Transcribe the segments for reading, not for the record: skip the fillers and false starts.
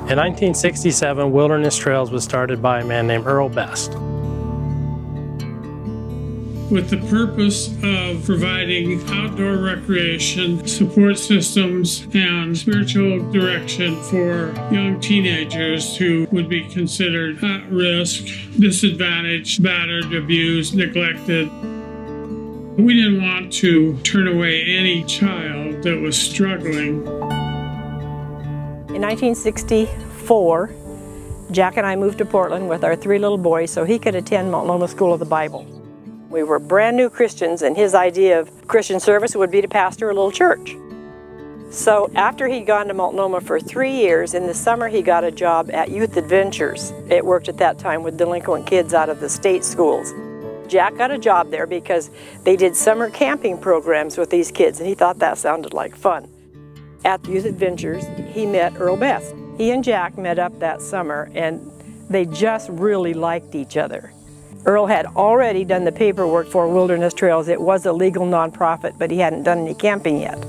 In 1967, Wilderness Trails was started by a man named Earl Best. With the purpose of providing outdoor recreation, support systems, and spiritual direction for young teenagers who would be considered at risk, disadvantaged, battered, abused, neglected. We didn't want to turn away any child that was struggling. In 1964, Jack and I moved to Portland with our 3 little boys so he could attend Multnomah School of the Bible. We were brand new Christians, and his idea of Christian service would be to pastor a little church. So after he'd gone to Multnomah for 3 years, in the summer he got a job at Youth Adventures. It worked at that time with delinquent kids out of the state schools. Jack got a job there because they did summer camping programs with these kids, and he thought that sounded like fun. At Youth Adventures, he met Earl Best. He and Jack met up that summer, and they just really liked each other. Earl had already done the paperwork for Wilderness Trails. It was a legal nonprofit, but he hadn't done any camping yet.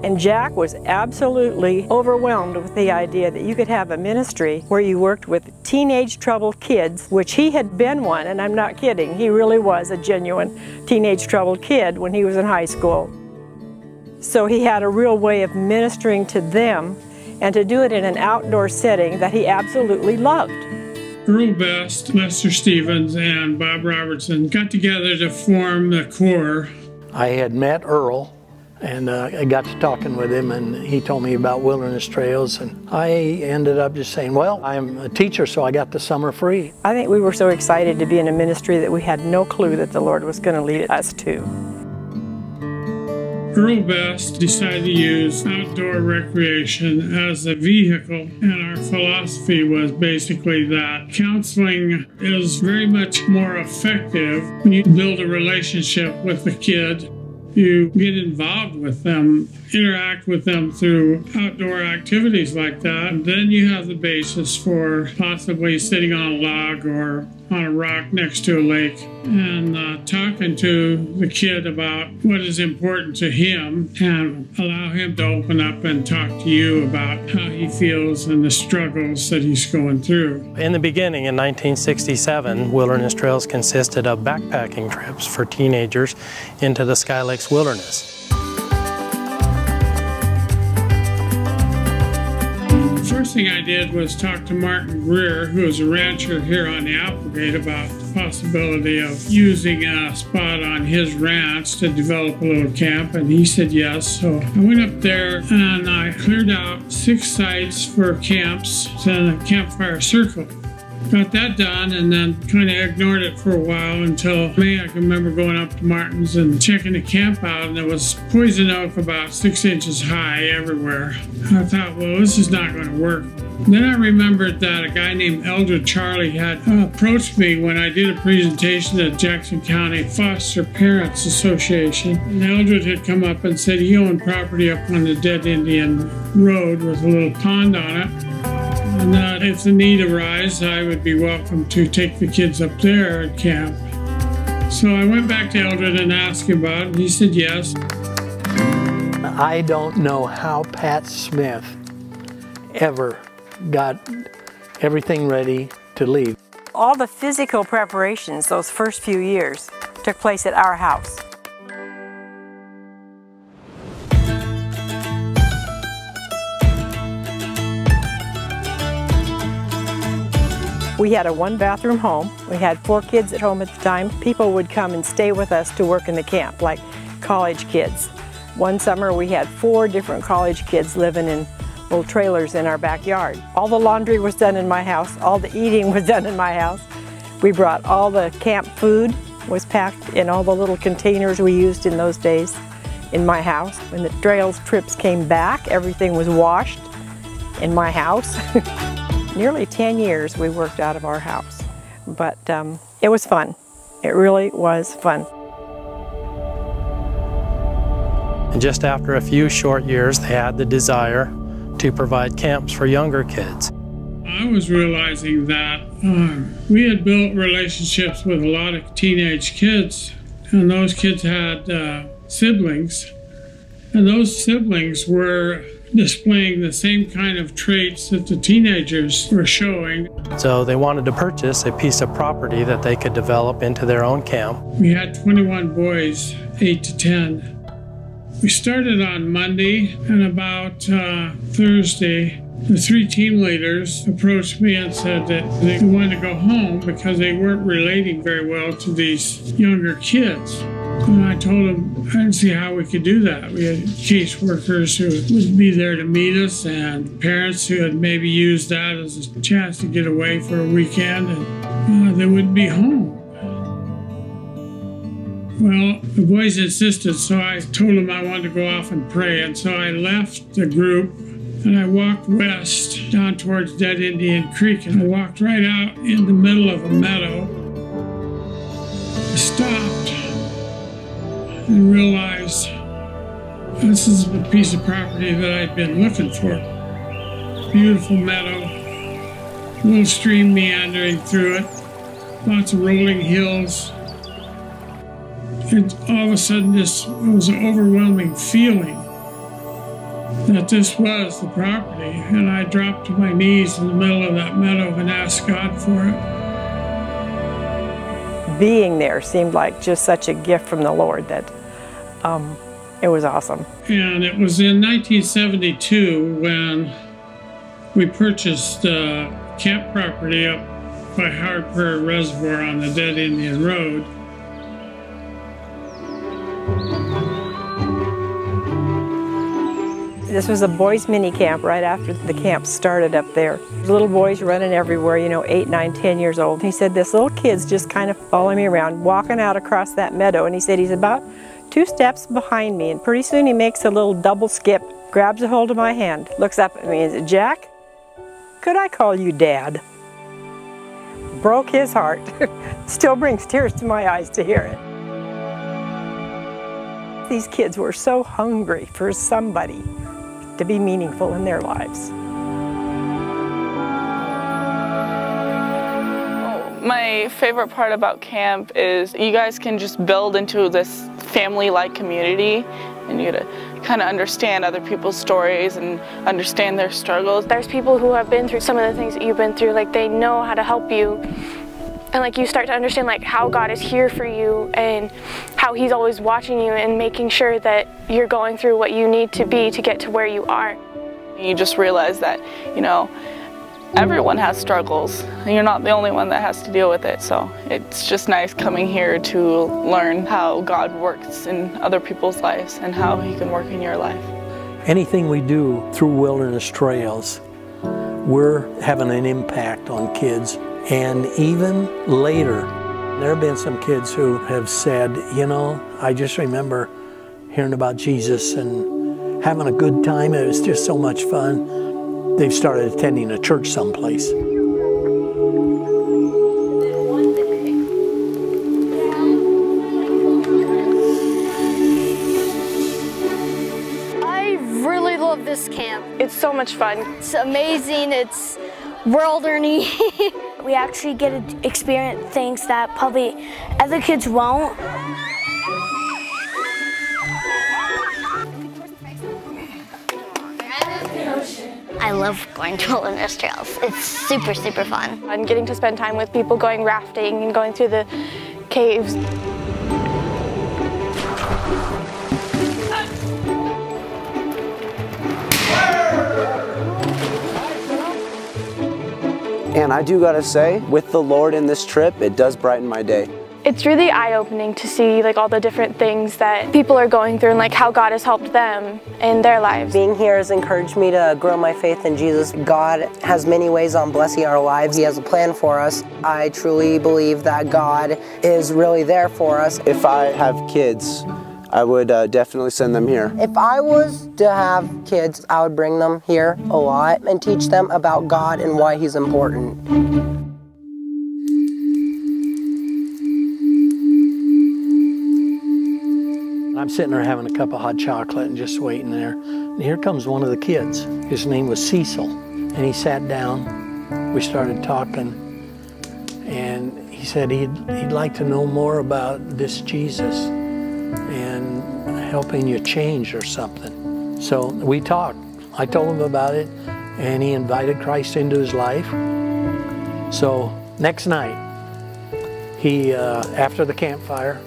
And Jack was absolutely overwhelmed with the idea that you could have a ministry where you worked with teenage troubled kids, which he had been one, and I'm not kidding. He really was a genuine teenage troubled kid when he was in high school. So he had a real way of ministering to them and to do it in an outdoor setting that he absolutely loved. Earl Best, Lester Stevens, and Bob Robertson got together to form the Corps. I had met Earl, and I got to talking with him, and he told me about Wilderness Trails, and I ended up just saying, well, I'm a teacher, so I got the summer free. I think we were so excited to be in a ministry that we had no clue that the Lord was going to lead us to. Earl Best decided to use outdoor recreation as a vehicle, and our philosophy was basically that counseling is very much more effective when you build a relationship with the kid. You get involved with them, interact with them through outdoor activities like that, and then you have the basis for possibly sitting on a log or on a rock next to a lake and talking to the kid about what is important to him, and allow him to open up and talk to you about how he feels and the struggles that he's going through. In the beginning, in 1967, Wilderness Trails consisted of backpacking trips for teenagers into the Sky Lakes Wilderness. The first thing I did was talk to Martin Greer, who is a rancher here on the Applegate, about the possibility of using a spot on his ranch to develop a little camp, and he said yes. So I went up there and I cleared out 6 sites for camps and a campfire circle. Got that done, and then kind of ignored it for a while until May. I can remember going up to Martin's and checking the camp out, and there was poison oak about 6 inches high everywhere. I thought, well, this is not going to work. Then I remembered that a guy named Eldred Charlie had approached me when I did a presentation at Jackson County Foster Parents Association. And Eldred had come up and said he owned property up on the Dead Indian Road with a little pond on it. And that if the need arose, I would be welcome to take the kids up there at camp. So I went back to Eldred and asked him about it, and he said yes. I don't know how Pat Smith ever got everything ready to leave. All the physical preparations those first few years took place at our house. We had a 1-bathroom home. We had 4 kids at home at the time. People would come and stay with us to work in the camp, like college kids. One summer we had 4 different college kids living in little trailers in our backyard. All the laundry was done in my house. All the eating was done in my house. We brought all the camp food, was packed in all the little containers we used in those days in my house. When the trails trips came back, everything was washed in my house. Nearly 10 years we worked out of our house, but it was fun. It really was fun. And just after a few short years, they had the desire to provide camps for younger kids. I was realizing that we had built relationships with a lot of teenage kids, and those kids had siblings, and those siblings were displaying the same kind of traits that the teenagers were showing. So they wanted to purchase a piece of property that they could develop into their own camp. We had 21 boys, 8 to 10. We started on Monday, and about Thursday, the 3 team leaders approached me and said that they wanted to go home because they weren't relating very well to these younger kids. And I told them I didn't see how we could do that. We had caseworkers who would be there to meet us and parents who had maybe used that as a chance to get away for a weekend, and they wouldn't be home. Well, the boys insisted, so I told them I wanted to go off and pray. And so I left the group and I walked west down towards Dead Indian Creek, and I walked right out in the middle of a meadow. I stopped and realized this is the piece of property that I'd been looking for. Beautiful meadow, little stream meandering through it, lots of rolling hills. And all of a sudden, this was an overwhelming feeling that this was the property. And I dropped to my knees in the middle of that meadow and asked God for it. Being there seemed like just such a gift from the Lord that it was awesome. And it was in 1972 when we purchased camp property up by Howard Prairie Reservoir on the Dead Indian Road. This was a boys' mini camp right after the camp started up there. Little boys running everywhere, 8, 9, 10 years old. He said this little kid's just kind of following me around, walking out across that meadow, and he said he's about 2 steps behind me, and pretty soon he makes a little double skip, grabs a hold of my hand, looks up at me and said, "Jack, could I call you Dad?" Broke his heart. Still brings tears to my eyes to hear it. These kids were so hungry for somebody to be meaningful in their lives. My favorite part about camp is you guys can just build into this family-like community, and you get to kind of understand other people's stories and understand their struggles. There's people who have been through some of the things that you've been through, like they know how to help you. And like you start to understand like how God is here for you and how He's always watching you and making sure that you're going through what you need to be to get to where you are. You just realize that, everyone has struggles, and you're not the only one that has to deal with it. So it's just nice coming here to learn how God works in other people's lives and how He can work in your life. Anything we do through Wilderness Trails, we're having an impact on kids. And even later, there have been some kids who have said, I just remember hearing about Jesus and having a good time. It was just so much fun. They've started attending a church someplace. I really love this camp. It's so much fun. It's amazing. It's world-learning. We actually get to experience things that probably other kids won't. I love going to Wilderness Trails. It's super, super fun. And getting to spend time with people, going rafting and going through the caves. And I do gotta say, with the Lord in this trip, it does brighten my day. It's really eye-opening to see all the different things that people are going through and how God has helped them in their lives. Being here has encouraged me to grow my faith in Jesus. God has many ways on blessing our lives. He has a plan for us. I truly believe that God is really there for us. If I have kids, I would definitely send them here. If I was to have kids, I would bring them here a lot and teach them about God and why He's important. I'm sitting there having a cup of hot chocolate and just waiting there. And here comes one of the kids. His name was Cecil. And he sat down. We started talking. And he said he'd like to know more about this Jesus and helping you change or something. So we talked I told him about it, and he invited Christ into his life. So next night, after the campfire,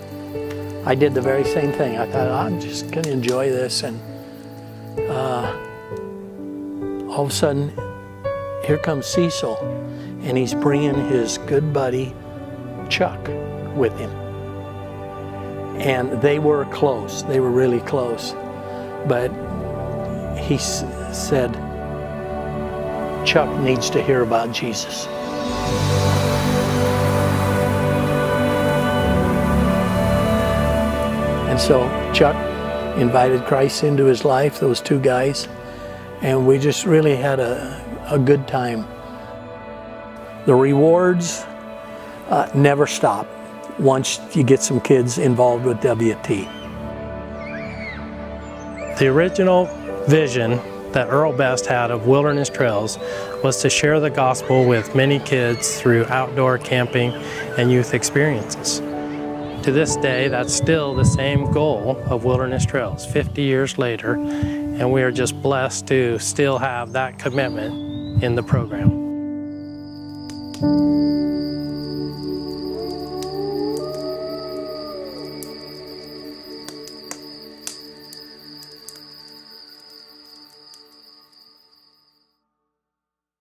I did the very same thing. I thought, I'm just going to enjoy this, and all of a sudden, here comes Cecil, and he's bringing his good buddy, Chuck, with him. And they were close. They were really close. But he said, Chuck needs to hear about Jesus. And so Chuck invited Christ into his life, those two guys, and we just really had a good time. The rewards never stop once you get some kids involved with WT. The original vision that Earl Best had of Wilderness Trails was to share the gospel with many kids through outdoor camping and youth experiences. To this day, that's still the same goal of Wilderness Trails 50 years later, and we are just blessed to still have that commitment in the program.